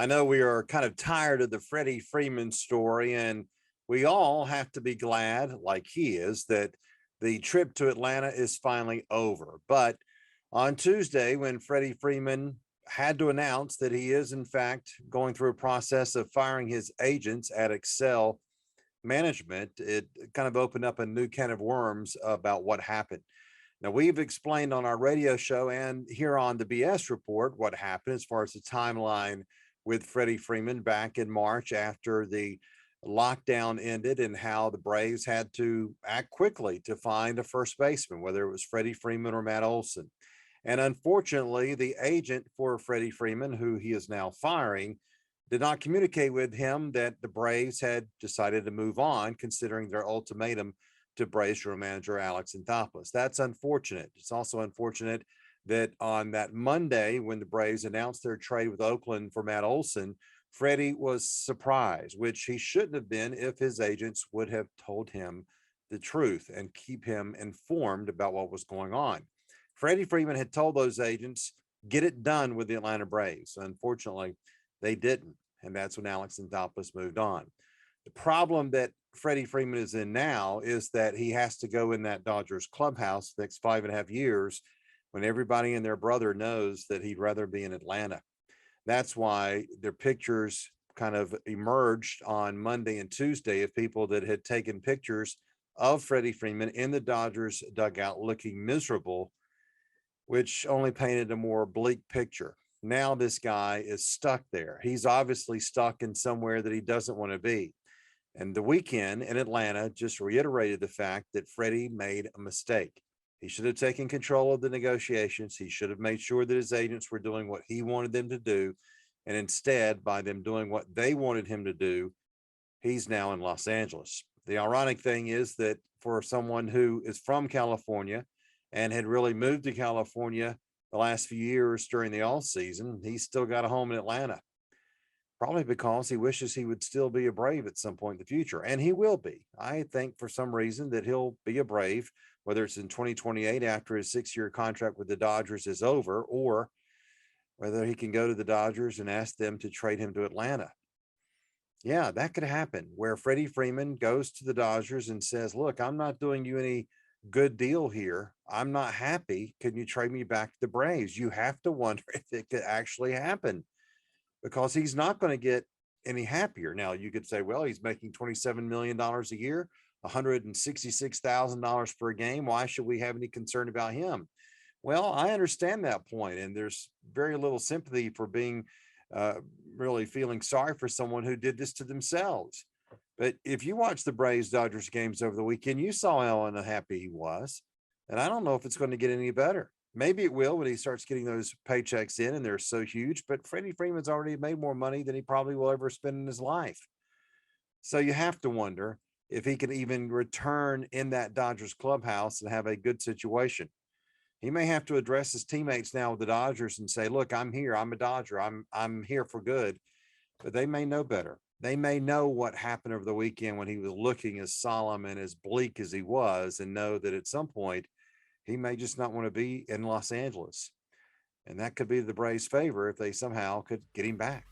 I know we are kind of tired of the Freddie Freeman story, and we all have to be glad, like he is, that the trip to Atlanta is finally over. But on Tuesday, when Freddie Freeman had to announce that he is, in fact, going through a process of firing his agents at Excel Management, it kind of opened up a new can of worms about what happened. Now, we've explained on our radio show and here on the BS report what happened as far as the timeline with Freddie Freeman back in March after the lockdown ended and how the Braves had to act quickly to find a first baseman, whether it was Freddie Freeman or Matt Olson. And unfortunately, the agent for Freddie Freeman, who he is now firing, did not communicate with him that the Braves had decided to move on, considering their ultimatum to Braves general manager Alex Anthopoulos. That's unfortunate. It's also unfortunate that on that Monday, when the Braves announced their trade with Oakland for Matt Olson, Freddie was surprised, which he shouldn't have been if his agents would have told him the truth and keep him informed about what was going on. Freddie Freeman had told those agents, get it done with the Atlanta Braves. Unfortunately, they didn't. And that's when Alex Anthopoulos moved on. The problem that Freddie Freeman is in now is that he has to go in that Dodgers clubhouse the next 5.5 years when everybody and their brother knows that he'd rather be in Atlanta. That's why their pictures kind of emerged on Monday and Tuesday of people that had taken pictures of Freddie Freeman in the Dodgers dugout looking miserable, which only painted a more bleak picture. Now this guy is stuck there. He's obviously stuck in somewhere that he doesn't want to be. And the weekend in Atlanta just reiterated the fact that Freddie made a mistake. He should have taken control of the negotiations. He should have made sure that his agents were doing what he wanted them to do. And instead, by them doing what they wanted him to do, he's now in Los Angeles. The ironic thing is that for someone who is from California and had really moved to California the last few years during the off season, he's still got a home in Atlanta, probably because he wishes he would still be a Brave at some point in the future. And he will be. I think for some reason that he'll be a Brave, whether it's in 2028 after his 6-year contract with the Dodgers is over, or whether he can go to the Dodgers and ask them to trade him to Atlanta. Yeah, that could happen where Freddie Freeman goes to the Dodgers and says, look, I'm not doing you any good deal here. I'm not happy. Can you trade me back to the Braves? You have to wonder if it could actually happen because he's not going to get any happier. Now, you could say, well, he's making $27 million a year, $166,000 per game. Why should we have any concern about him? Well, I understand that point, and there's very little sympathy for being uh, really feeling sorry for someone who did this to themselves. But if you watch the Braves Dodgers games over the weekend, you saw how unhappy he was. And I don't know if it's going to get any better. Maybe it will when he starts getting those paychecks in and they're so huge. But Freddie Freeman's already made more money than he probably will ever spend in his life. So you have to wonder if he can even return in that Dodgers clubhouse and have a good situation. He may have to address his teammates now with the Dodgers and say, look, I'm here. I'm a Dodger. I'm here for good. But they may know better. They may know what happened over the weekend when he was looking as solemn and as bleak as he was, and know that at some point he may just not want to be in Los Angeles. And that could be the Braves' favor if they somehow could get him back.